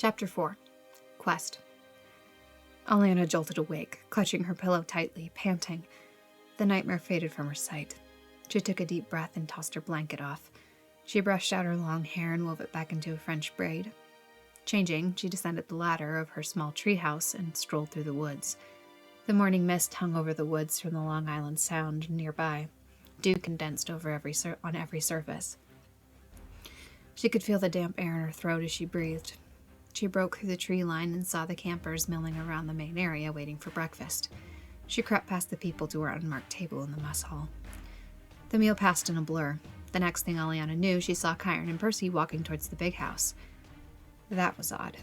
Chapter 4. Quest. Aliana jolted awake, clutching her pillow tightly, panting. The nightmare faded from her sight. She took a deep breath and tossed her blanket off. She brushed out her long hair and wove it back into a French braid. Changing, she descended the ladder of her small treehouse and strolled through the woods. The morning mist hung over the woods from the Long Island Sound nearby. Dew condensed on every surface. She could feel the damp air in her throat as she breathed. She broke through the tree line and saw the campers milling around the main area waiting for breakfast. She crept past the people to her unmarked table in the mess hall. The meal passed in a blur. The next thing Aliana knew, she saw Kyron and Percy walking towards the big house. That was odd.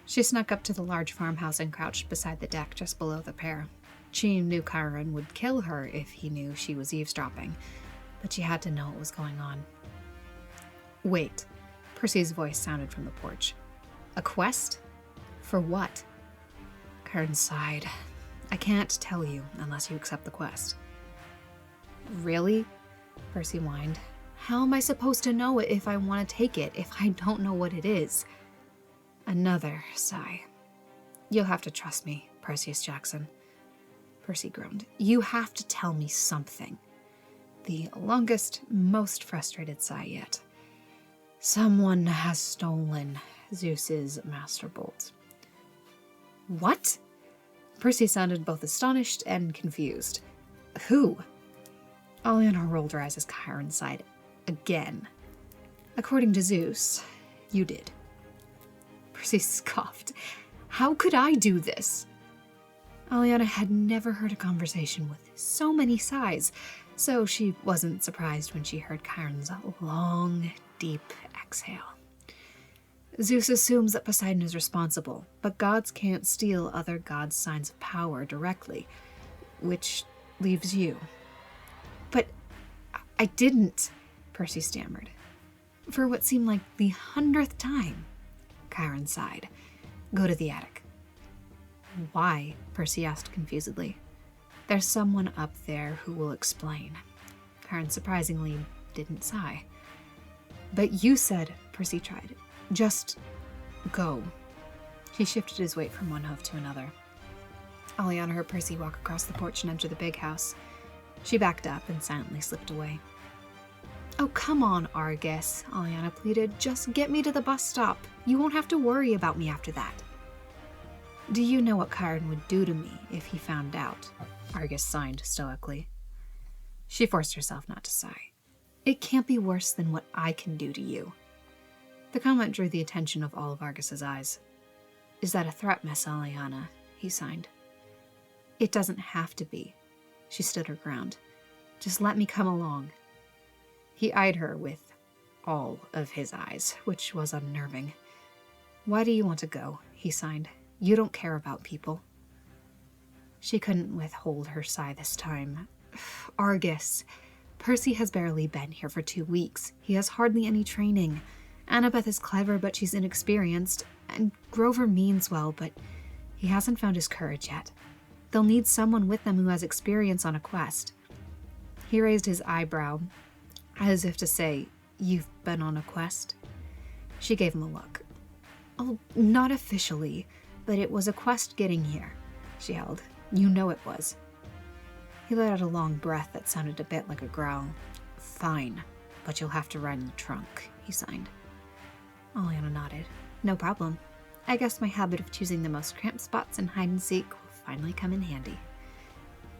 She snuck up to the large farmhouse and crouched beside the deck just below the pair. She knew Kyron would kill her if he knew she was eavesdropping, but she had to know what was going on. Wait, Percy's voice sounded from the porch. A quest? For what? Kyron sighed. I can't tell you unless you accept the quest. Really? Percy whined. How am I supposed to know it if I want to take it, if I don't know what it is? Another sigh. You'll have to trust me, Perseus Jackson. Percy groaned. You have to tell me something. The longest, most frustrated sigh yet. Someone has stolen Zeus's master bolt. What? Percy sounded both astonished and confused. Who? Aliana rolled her eyes as Kyron sighed again. According to Zeus, you did. Percy scoffed. How could I do this? Aliana had never heard a conversation with so many sighs, so she wasn't surprised when she heard Kyron's long, deep exhale. Zeus assumes that Poseidon is responsible, but gods can't steal other gods' signs of power directly, which leaves you. But I didn't, Percy stammered. For what seemed like the 100th time, Kyron sighed. Go to the attic. Why? Percy asked confusedly. There's someone up there who will explain. Kyron surprisingly didn't sigh. But you said, Percy tried, just go. He shifted his weight from one hoof to another. Aliana heard Percy walk across the porch and enter the big house. She backed up and silently slipped away. Oh, come on, Argus, Aliana pleaded. Just get me to the bus stop. You won't have to worry about me after that. Do you know what Kyron would do to me if he found out? Argus signed stoically. She forced herself not to sigh. It can't be worse than what I can do to you. The comment drew the attention of all of Argus's eyes. Is that a threat, Miss Aliana? He signed. It doesn't have to be. She stood her ground. Just let me come along. He eyed her with all of his eyes, which was unnerving. Why do you want to go? He signed. You don't care about people. She couldn't withhold her sigh this time. Argus, Percy has barely been here for 2 weeks. He has hardly any training. Annabeth is clever, but she's inexperienced. And Grover means well, but he hasn't found his courage yet. They'll need someone with them who has experience on a quest. He raised his eyebrow, as if to say, You've been on a quest? She gave him a look. Oh, not officially, but it was a quest getting here, she held. You know it was. He let out a long breath that sounded a bit like a growl. Fine, but you'll have to ride in the trunk, he signed. Aliana nodded. No problem. I guess my habit of choosing the most cramped spots in hide and seek will finally come in handy.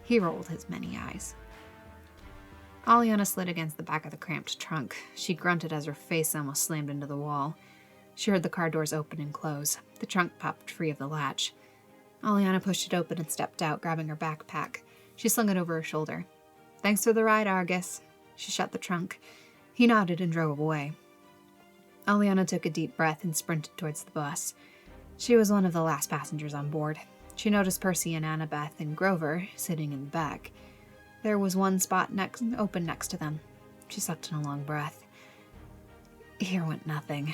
He rolled his many eyes. Aliana slid against the back of the cramped trunk. She grunted as her face almost slammed into the wall. She heard the car doors open and close. The trunk popped free of the latch. Aliana pushed it open and stepped out, grabbing her backpack. She slung it over her shoulder. Thanks for the ride, Argus. She shut the trunk. He nodded and drove away. Aliana took a deep breath and sprinted towards the bus. She was one of the last passengers on board. She noticed Percy and Annabeth and Grover sitting in the back. There was one spot open next to them. She sucked in a long breath. Here went nothing.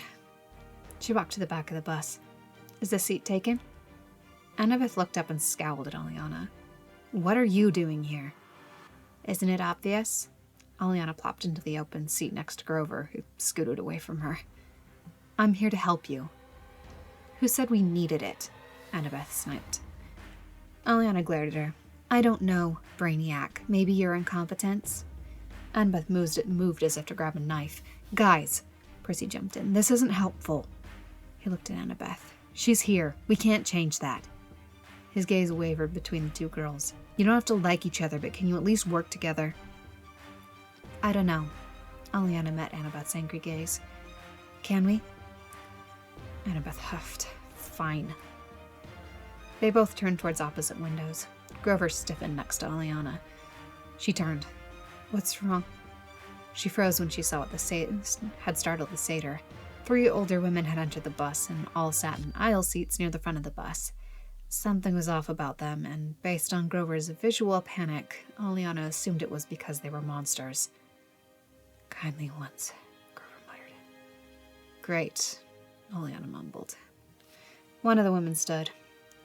She walked to the back of the bus. Is the seat taken? Annabeth looked up and scowled at Aliana. What are you doing here? Isn't it obvious? Aliana plopped into the open seat next to Grover, who scooted away from her. I'm here to help you. Who said we needed it? Annabeth sniped. Aliana glared at her. I don't know, Brainiac. Maybe your incompetence? Annabeth moved as if to grab a knife. Guys, Percy jumped in. This isn't helpful. He looked at Annabeth. She's here. We can't change that. His gaze wavered between the two girls. You don't have to like each other, but can you at least work together? I don't know. Aliana met Annabeth's angry gaze. Can we? Annabeth huffed. Fine. They both turned towards opposite windows. Grover stiffened next to Aliana. She turned. What's wrong? She froze when she saw what had startled the satyr. 3 older women had entered the bus and all sat in aisle seats near the front of the bus. Something was off about them, and based on Grover's visual panic, Aliana assumed it was because they were monsters. Kindly once, Grover muttered. Great, Aliana mumbled. One of the women stood.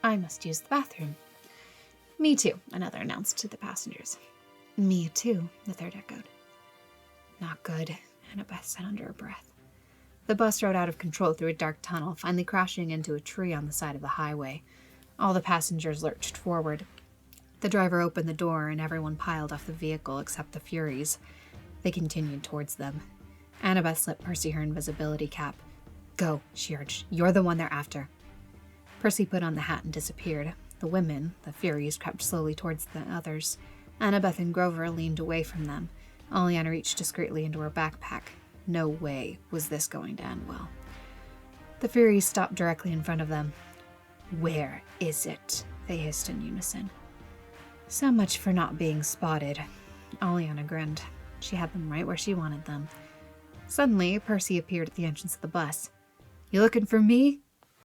I must use the bathroom. Me too, another announced to the passengers. Me too, the third echoed. Not good, Annabeth said under her breath. The bus rode out of control through a dark tunnel, finally crashing into a tree on the side of the highway. All the passengers lurched forward. The driver opened the door and everyone piled off the vehicle except the Furies. They continued towards them. Annabeth slipped Percy her invisibility cap. Go, she urged. You're the one they're after. Percy put on the hat and disappeared. The women, the Furies, crept slowly towards the others. Annabeth and Grover leaned away from them. Aliana reached discreetly into her backpack. No way was this going to end well. The Furies stopped directly in front of them. Where is it? They hissed in unison. So much for not being spotted. Aliana grinned. She had them right where she wanted them. Suddenly, Percy appeared at the entrance of the bus. You looking for me?